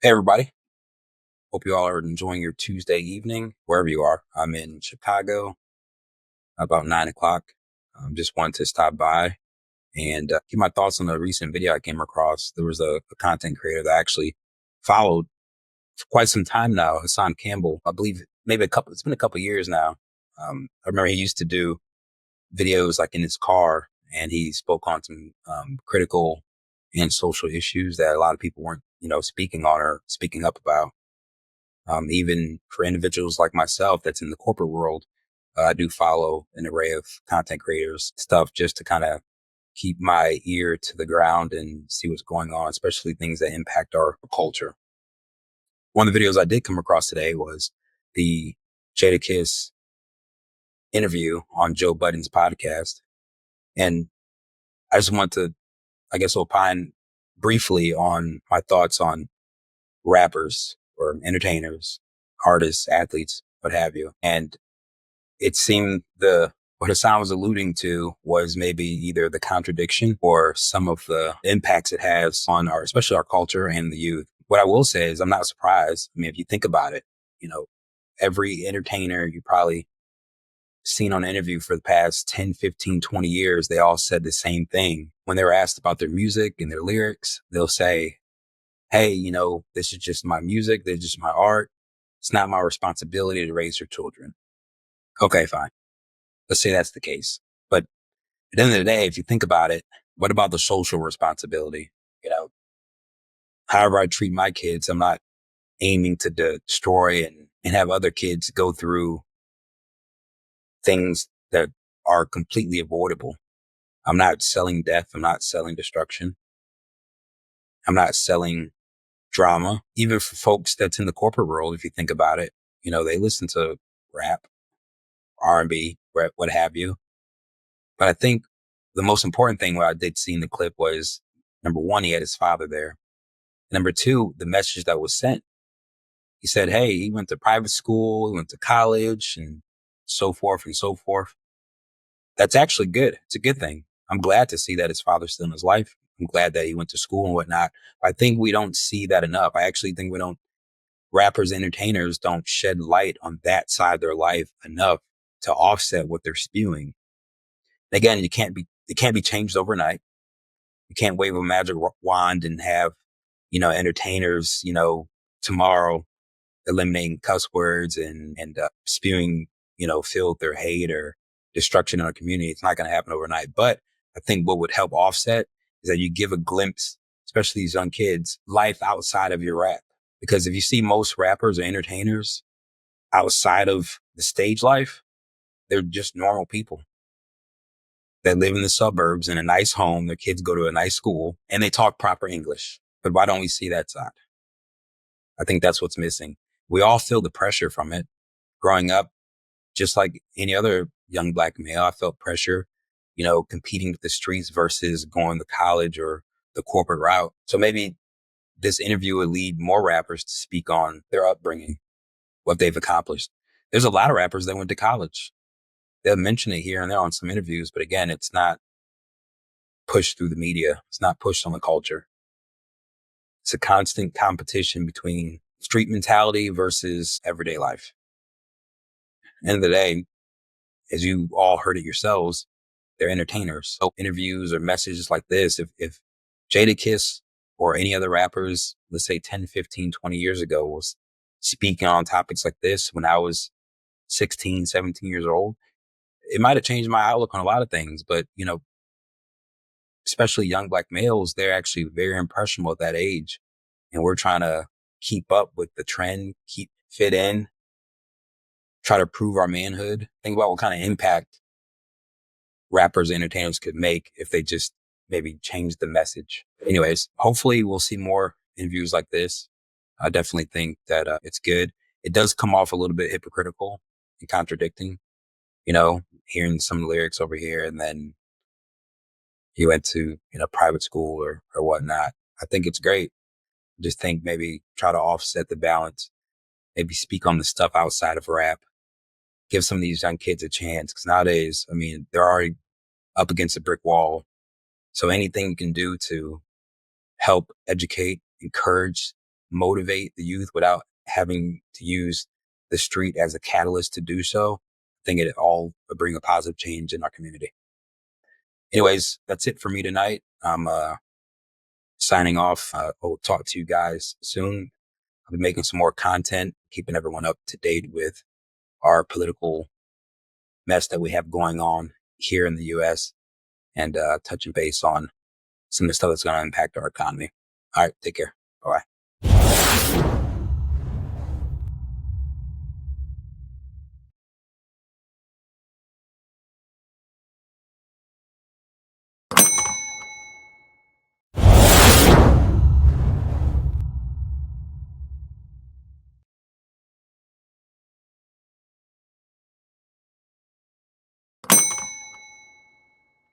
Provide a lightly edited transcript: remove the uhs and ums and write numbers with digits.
Hey, everybody. Hope you all are enjoying your Tuesday evening, wherever you are. I'm in Chicago, about 9 o'clock. Just wanted to stop by and give my thoughts on a recent video I came across. There was a content creator that I actually followed for quite some time now, Hassan Campbell. I believe it's been a couple years now. I remember he used to do videos like in his car, and he spoke on some critical and social issues that a lot of people weren't, speaking on or speaking up about. Even for individuals like myself that's in the corporate world, I do follow an array of content creators stuff just to kind of keep my ear to the ground and see what's going on, especially things that impact our culture. One of the videos I did come across today was the Jadakiss interview on Joe Budden's podcast. And I just want to, I guess, opine briefly on my thoughts on rappers or entertainers, artists, athletes, what have you. And it seemed what Hassan was alluding to was maybe either the contradiction or some of the impacts it has on especially our culture and the youth. What I will say is I'm not surprised. I mean, if you think about it, you know, every entertainer you probably seen on an interview for the past 10, 15, 20 years, they all said the same thing. When they were asked about their music and their lyrics, they'll say, hey, this is just my music. This is just my art. It's not my responsibility to raise your children. Okay, fine. Let's say that's the case. But at the end of the day, if you think about it, what about the social responsibility? You know, however I treat my kids, I'm not aiming to destroy and have other kids go through things that are completely avoidable. I'm not selling death. I'm not selling destruction. I'm not selling drama. Even for folks that's in the corporate world, if you think about it, they listen to rap, R&B, what have you. But I think the most important thing what I did see in the clip was, number one, he had his father there. Number two, the message that was sent. He said, hey, he went to private school, he went to college, and so forth and so forth. That's actually good. It's a good thing. I'm glad to see that his father's still in his life. I'm glad that he went to school and whatnot. I think we don't see that enough. I actually think rappers, entertainers don't shed light on that side of their life enough to offset what they're spewing. Again, it can't be changed overnight. You can't wave a magic wand and have, entertainers, tomorrow eliminating cuss words and spewing, filth or hate or destruction in our community. It's not going to happen overnight. But I think what would help offset is that you give a glimpse, especially these young kids, life outside of your rap. Because if you see most rappers or entertainers outside of the stage life, they're just normal people that live in the suburbs in a nice home. Their kids go to a nice school and they talk proper English. But why don't we see that side? I think that's what's missing. We all feel the pressure from it. Growing up, just like any other young black male, I felt pressure, competing with the streets versus going to college or the corporate route. So maybe this interview would lead more rappers to speak on their upbringing, what they've accomplished. There's a lot of rappers that went to college. They'll mention it here and there on some interviews, but again, it's not pushed through the media. It's not pushed on the culture. It's a constant competition between street mentality versus everyday life. End of the day, as you all heard it yourselves, they're entertainers. So interviews or messages like this, if Jadakiss or any other rappers, let's say 10, 15, 20 years ago was speaking on topics like this when I was 16, 17 years old, it might have changed my outlook on a lot of things. But, especially young black males, they're actually very impressionable at that age. And we're trying to keep up with the trend, fit in, try to prove our manhood. Think about what kind of impact rappers, entertainers could make if they just maybe change the message. Anyways, hopefully we'll see more interviews like this. I definitely think that it's good. It does come off a little bit hypocritical and contradicting, hearing some lyrics over here and then he went to, private school or whatnot. I think it's great. Just think maybe try to offset the balance, maybe speak on the stuff outside of rap, give some of these young kids a chance. Cause nowadays, I mean, they're already up against a brick wall. So anything you can do to help educate, encourage, motivate the youth without having to use the street as a catalyst to do so, I think it all will bring a positive change in our community. Anyways, that's it for me tonight. I'm signing off. I'll talk to you guys soon. I'll be making some more content, keeping everyone up to date with our political mess that we have going on here in the U.S. and touching base on some of the stuff that's going to impact our economy. All right, take care. Bye.